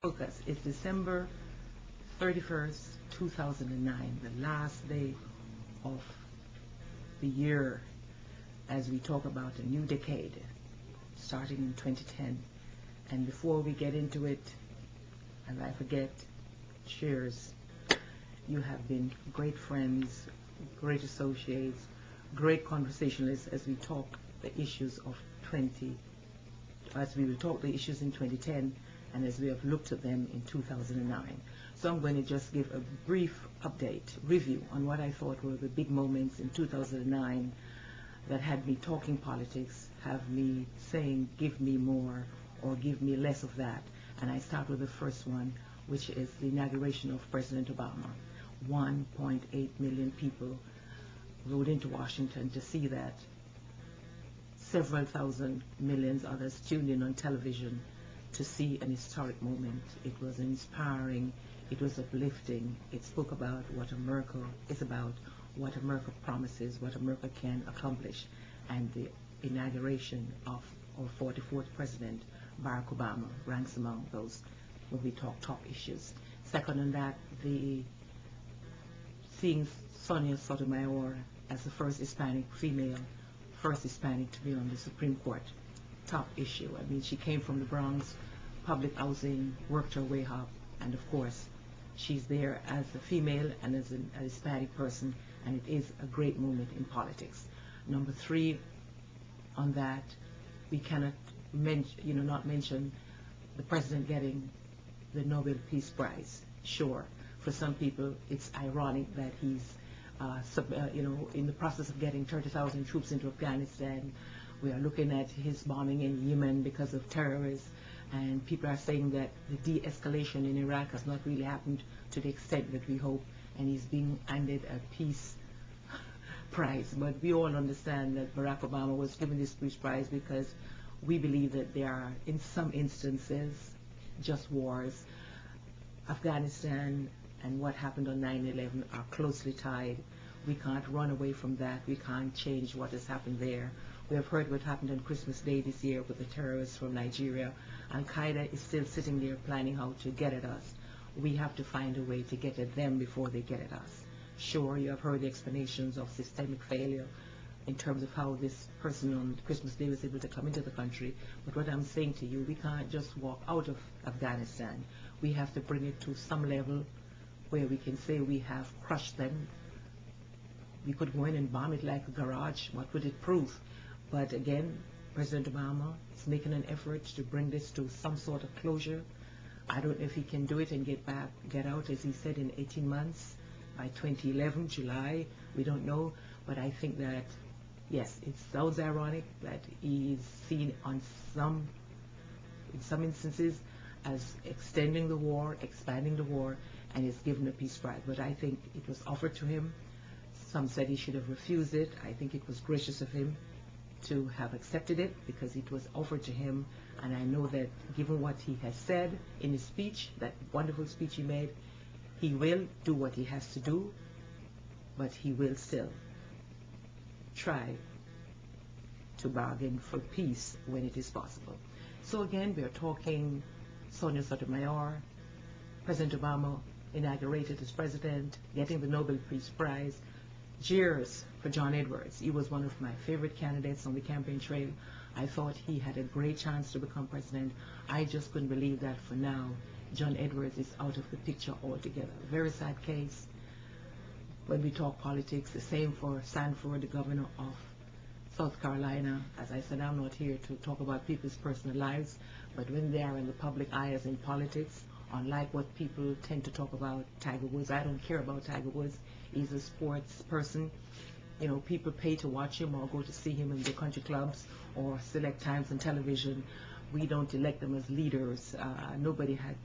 Focus. It's December 31st, 2009, the last day of the year as we talk about a new decade starting in 2010. And before we get into it, and I forget, cheers. You have been great friends, great associates, great conversationalists as we talk the issues of 20, as we will talk the issues in 2010 and as we have looked at them in 2009. So I'm going to just give a brief update, review on what I thought were the big moments in 2009 that had me talking politics, have me saying give me more or give me less of that. And I start with the first one, which is the inauguration of President Obama. 1.8 million people rode into Washington to see that. Several thousand millions others tuned in on television to see an historic moment. It was inspiring, it was uplifting, it spoke about what America is about, what America promises, what America can accomplish, and the inauguration of our 44th president, Barack Obama, ranks among those when we talk top issues. Second on that, the seeing Sonia Sotomayor as the first Hispanic female, first Hispanic to be on the Supreme Court, top issue. I mean, she came from the Bronx, public housing, worked her way up, and of course, she's there as a female and as a Hispanic person, and it is a great moment in politics. Number three, on that, we cannot not mention the president getting the Nobel Peace Prize. Sure, for some people, it's ironic that he's in the process of getting 30,000 troops into Afghanistan. We are looking at his bombing in Yemen because of terrorists, and people are saying that the de-escalation in Iraq has not really happened to the extent that we hope, and he's being handed a peace prize. But we all understand that Barack Obama was given this peace prize because we believe that there are, in some instances, just wars. Afghanistan and what happened on 9/11 are closely tied. We can't run away from that. We can't change what has happened there. We have heard what happened on Christmas Day this year with the terrorists from Nigeria. Al-Qaeda is still sitting there planning how to get at us. We have to find a way to get at them before they get at us. Sure, you have heard the explanations of systemic failure in terms of how this person on Christmas Day was able to come into the country. But what I'm saying to you, we can't just walk out of Afghanistan. We have to bring it to some level where we can say we have crushed them. We could go in and bomb it like a garage. What would it prove? But again, President Obama is making an effort to bring this to some sort of closure. I don't know if he can do it and get out, as he said, in 18 months, by 2011, July. We don't know. But I think that, yes, it sounds ironic that he is seen in some instances as extending the war, expanding the war, and is given a peace prize. But I think it was offered to him. Some said he should have refused it. I think it was gracious of him to have accepted it because it was offered to him. And I know that given what he has said in his speech, that wonderful speech he made, he will do what he has to do, but he will still try to bargain for peace when it is possible. So again, we are talking Sonia Sotomayor, President Obama inaugurated as president, getting the Nobel Peace Prize. Cheers for John Edwards. He was one of my favorite candidates on the campaign trail. I thought he had a great chance to become president. I just couldn't believe that for now, John Edwards is out of the picture altogether. Very sad case. When we talk politics, the same for Sanford, the governor of South Carolina. As I said, I'm not here to talk about people's personal lives, but when they are in the public eye as in politics, unlike what people tend to talk about Tiger Woods, I don't care about Tiger Woods. He's a sports person. You know, people pay to watch him or go to see him in the country clubs or select times on television. We don't elect them as leaders. Nobody had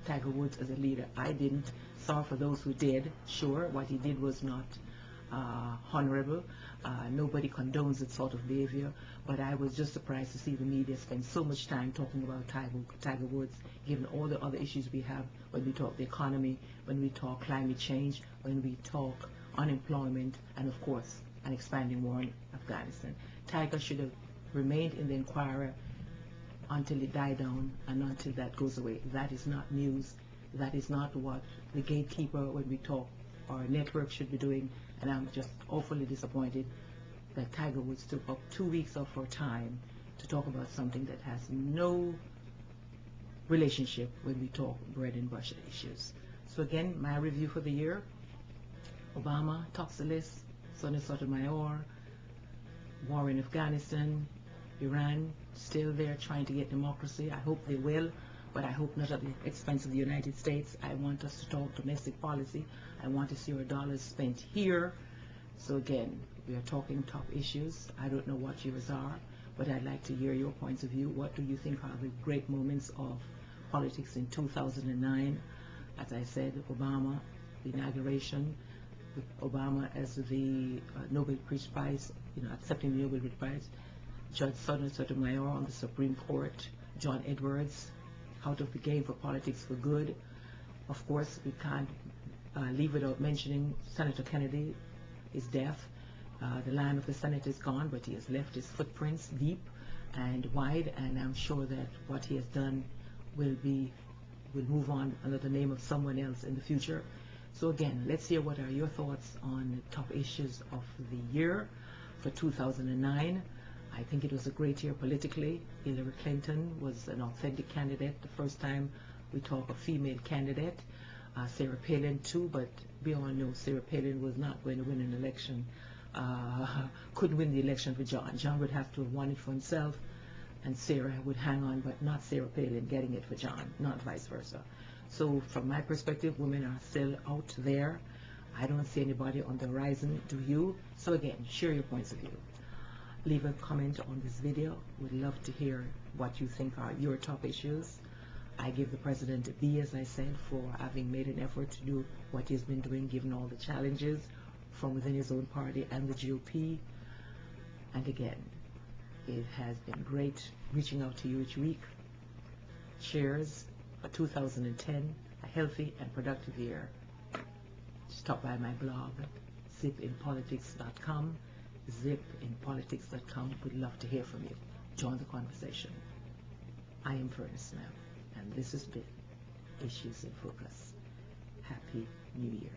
Tiger Woods as a leader. I didn't. Sorry for those who did. Sure, what he did was not honorable. Nobody condones that sort of behavior, but I was just surprised to see the media spend so much time talking about Tiger Woods, given all the other issues we have when we talk the economy, when we talk climate change, when we talk unemployment, and of course, an expanding war in Afghanistan. Tiger should have remained in the Inquirer until it dies down and until that goes away. That is not news. That is not what the gatekeeper, when we talk, our network should be doing. And I'm just awfully disappointed that Tiger Woods took up 2 weeks of her time to talk about something that has no relationship when we talk bread and butter issues. So again, my review for the year: Obama tops the list, Sonia Sotomayor, war in Afghanistan, Iran still there trying to get democracy. I hope they will, but I hope not at the expense of the United States. I want us to talk domestic policy. I want to see our dollars spent here. So again, we are talking top issues. I don't know what yours are, but I'd like to hear your points of view. What do you think are the great moments of politics in 2009? As I said, Obama, the inauguration, with Obama as the Nobel Peace Prize, accepting the Nobel Peace Prize, Judge Sonia Sotomayor on the Supreme Court, John Edwards out of the game for politics for good. Of course, we can't leave without mentioning Senator Kennedy, his death. The line of the Senate is gone, but he has left his footprints deep and wide, and I'm sure that what he has done will move on under the name of someone else in the future. So again, let's hear what are your thoughts on the top issues of the year for 2009. I think it was a great year politically. Hillary Clinton was an authentic candidate. The first time we talk a female candidate. Sarah Palin too, but we all know Sarah Palin was not going to win an election. Couldn't win the election for John. John would have to have won it for himself, and Sarah would hang on, but not Sarah Palin getting it for John, not vice versa. So from my perspective, women are still out there. I don't see anybody on the horizon, do you? So again, share your points of view. Leave a comment on this video. We'd love to hear what you think are your top issues. I give the president a B, as I said, for having made an effort to do what he's been doing, given all the challenges from within his own party and the GOP. And again, it has been great reaching out to you each week. Cheers for 2010, a healthy and productive year. Stop by my blog, zipinpolitics.com, zipinpolitics.com. We'd love to hear from you. Join the conversation. I am Furnace now, and this has been Issues in Focus. Happy New Year.